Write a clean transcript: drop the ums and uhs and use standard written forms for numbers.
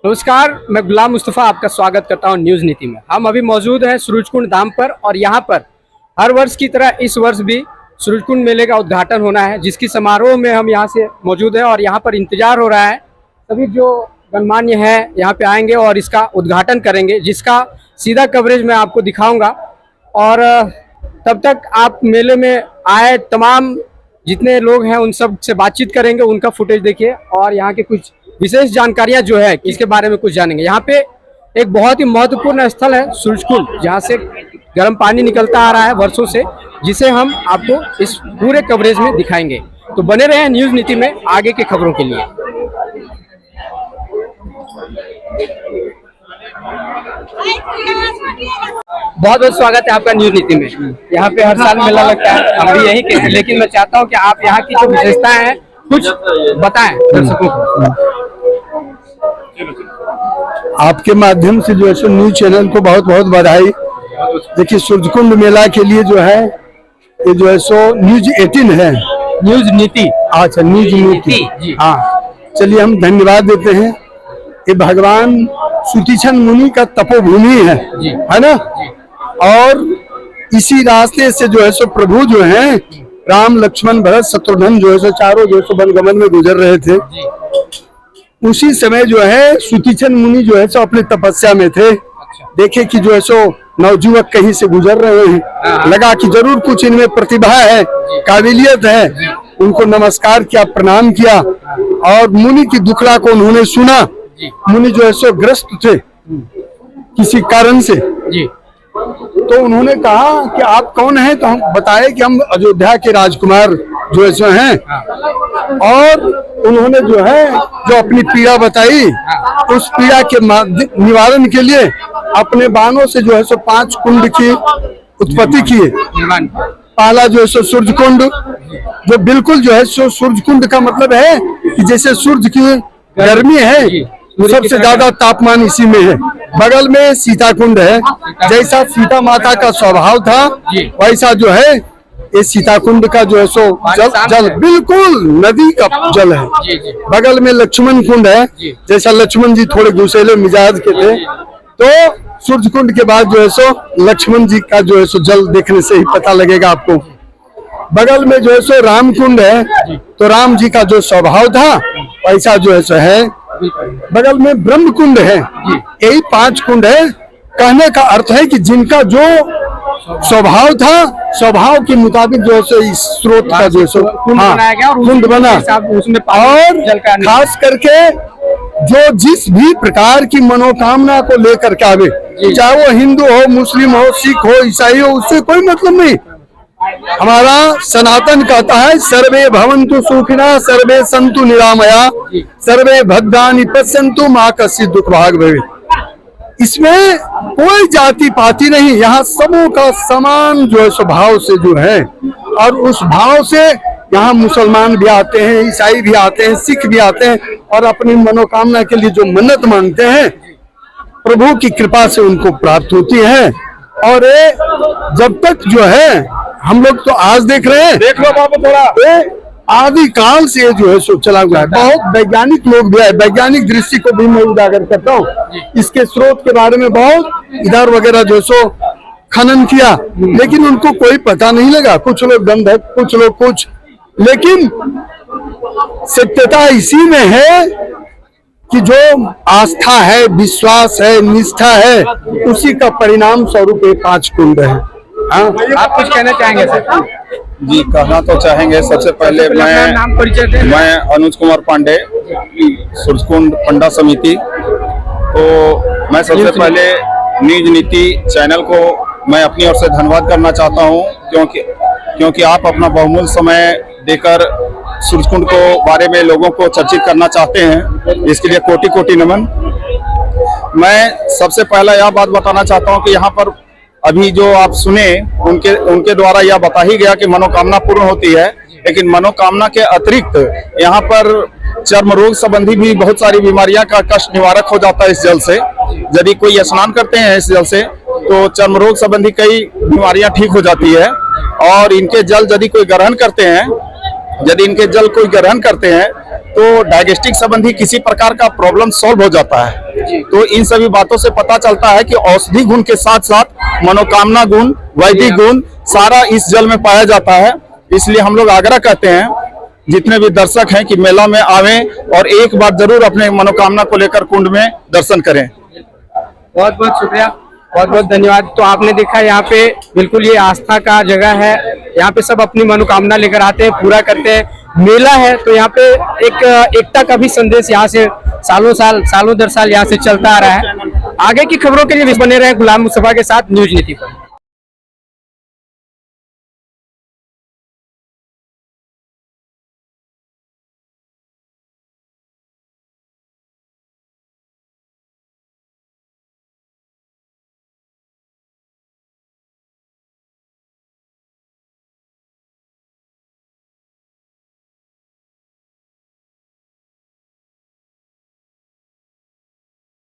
नमस्कार, मैं गुलाम मुस्तफ़ा आपका स्वागत करता हूं न्यूज़ नीति में। हम अभी मौजूद हैं सूरजकुंड धाम पर और यहां पर हर वर्ष की तरह इस वर्ष भी सूरजकुंड मेले का उद्घाटन होना है, जिसकी समारोह में हम यहां से मौजूद हैं और यहां पर इंतजार हो रहा है। सभी जो गणमान्य हैं यहां पे आएंगे और इसका उद्घाटन करेंगे, जिसका सीधा कवरेज मैं आपको दिखाऊँगा। और तब तक आप मेले में आए तमाम जितने लोग हैं उन सब से बातचीत करेंगे, उनका फुटेज देखिए और यहाँ के कुछ विशेष जानकारियां जो है इसके बारे में कुछ जानेंगे। यहाँ पे एक बहुत ही महत्वपूर्ण स्थल है सूरजकुंड, जहाँ से गर्म पानी निकलता आ रहा है वर्षों से, जिसे हम आपको इस पूरे कवरेज में दिखाएंगे। तो बने रहे न्यूज़ नीति में आगे की खबरों के लिए। बहुत बहुत स्वागत है आपका न्यूज़ नीति में। यहाँ पे हर साल मेला लगता है, हम भी यहीं के हैं, लेकिन मैं चाहता हूँ कि आप यहाँ की जो विशेषताएं हैं कुछ बताएं दर्शकों को। आपके माध्यम से जो है सो न्यूज चैनल को बहुत बहुत बधाई। देखिए सूरजकुंड मेला के लिए जो है ये जो है सो न्यूज 18 है, न्यूज़ नीति। अच्छा न्यूज नीति, हाँ चलिए हम धन्यवाद देते हैं। ये भगवान सुतीक्षण मुनि का तपोभूमि है ना। और इसी रास्ते से जो है सो प्रभु जो है राम लक्ष्मण भरत शत्रुघ्न जो है सो चारों जो है सो वनगमन में गुजर रहे थे। उसी समय जो है सुतीक्षण मुनि जो है सो अपनी तपस्या में थे। देखे कि जो है सो नवजुवक कहीं से गुजर रहे हैं, लगा कि जरूर कुछ इनमें प्रतिभा है, काबिलियत है। उनको नमस्कार किया, प्रणाम किया और मुनि की दुखड़ा को उन्होंने सुना। मुनि जो है सो ग्रस्त थे किसी कारण से, तो उन्होंने कहा कि आप कौन हैं। तो हम बताए कि हम अयोध्या के राजकुमार जो ऐसे हैं। और उन्होंने जो है जो अपनी पीड़ा बताई, उस पीड़ा के निवारण के लिए अपने बाणों से जो है सो 5 कुंड की उत्पत्ति किए। पहला जो है सो सूर्यकुंड, जो बिल्कुल जो है सो सूर्यकुंड का मतलब है कि जैसे सूर्य की गर्मी है, सबसे ज्यादा तापमान इसी में है। बगल में सीता कुंड है, जैसा सीता माता का स्वभाव था वैसा जो है ये सीता कुंड का जो है सो जल बिल्कुल नदी का जल है। बगल में लक्ष्मण कुंड है, जैसा लक्ष्मण जी थोड़े गुस्सेले मिजाज के थे, तो सूर्य कुंड के बाद जो है सो लक्ष्मण जी का जो है सो जल देखने से ही पता लगेगा आपको। बगल में जो है सो राम कुंड है, तो राम जी का जो स्वभाव था वैसा जो है सो है। बगल में ब्रह्म कुंड है। यही 5 कुंड है। कहने का अर्थ है कि जिनका जो स्वभाव था, स्वभाव के मुताबिक जो है इस स्रोत का जो है कुंड बना। और खास करके जो जिस भी प्रकार की मनोकामना को लेकर के आवे, चाहे वो हिंदू हो, मुस्लिम हो, सिख हो, ईसाई हो, उससे कोई मतलब नहीं। हमारा सनातन कहता है सर्वे भवन्तु सुखिनः सर्वे सन्तु निरामया सर्वे भद्राणि पश्यन्तु मा कश्चित् दुःख भाग् भवेत्। इसमें कोई जाति पाति नहीं, यहाँ सबों का समान जो है स्वभाव से जो है। और उस भाव से यहाँ मुसलमान भी आते हैं, ईसाई भी आते हैं, सिख भी आते हैं और अपनी मनोकामना के लिए जो मन्नत मांगते हैं प्रभु की कृपा से उनको प्राप्त होती है। और जब तक जो है हम लोग तो आज देख रहे हैं, देख लो बाबू थोड़ा, आदि काल से जो है सो चला हुआ है। बहुत वैज्ञानिक लोग भी है, वैज्ञानिक दृष्टि को भी मैं उजागर करता हूँ। इसके स्रोत के बारे में बहुत इधर वगैरह जो सो खनन किया, लेकिन उनको कोई पता नहीं लगा। कुछ लोग गंधक, कुछ लोग कुछ, लेकिन सत्यता इसी में है कि जो आस्था है, विश्वास है, निष्ठा है, उसी का परिणाम स्वरूप 5 कुंड है। हाँ, आप कुछ कहना चाहेंगे सर? जी, कहना तो चाहेंगे। सबसे पहले मैं अनुज कुमार पांडे, सूरजकुंड पंडा समिति। तो मैं सबसे पहले न्यूज नीति चैनल को मैं अपनी ओर से धन्यवाद करना चाहता हूं, क्योंकि आप अपना बहुमूल्य समय देकर सूरजकुंड को बारे में लोगों को चर्चित करना चाहते हैं। इसके लिए कोटि कोटि नमन। मैं सबसे पहला यह बात बताना चाहता हूं कि यहाँ पर अभी जो आप सुने उनके द्वारा यह बता ही गया कि मनोकामना पूर्ण होती है, लेकिन मनोकामना के अतिरिक्त यहाँ पर चर्म रोग संबंधी भी बहुत सारी बीमारियां का कष्ट निवारक हो जाता है इस जल से। यदि कोई स्नान करते हैं इस जल से तो चर्म रोग संबंधी कई बीमारियां ठीक हो जाती है। और इनके जल यदि कोई ग्रहण करते हैं, यदि इनके जल कोई ग्रहण करते हैं तो डाइजेस्टिक संबंधी किसी प्रकार का प्रॉब्लम सॉल्व हो जाता है। तो इन सभी बातों से पता चलता है कि औषधि गुण के साथ साथ मनोकामना गुण, वैदिक गुण सारा इस जल में पाया जाता है। इसलिए हम लोग आग्रह करते हैं जितने भी दर्शक हैं कि मेला में आवें और एक बार जरूर अपने मनोकामना को लेकर कुंड में दर्शन करें। बहुत बहुत शुक्रिया, बहुत बहुत धन्यवाद। तो आपने देखा यहाँ पे बिल्कुल ये आस्था का जगह है, यहाँ पे सब अपनी मनोकामना लेकर आते हैं, पूरा करते हैं। मेला है तो यहाँ पे एक एकता का भी संदेश यहाँ से सालों दर साल यहाँ से चलता आ रहा है। आगे की खबरों के लिए बने रहे गुलाम मुस्तफा के साथ न्यूज नीति पर।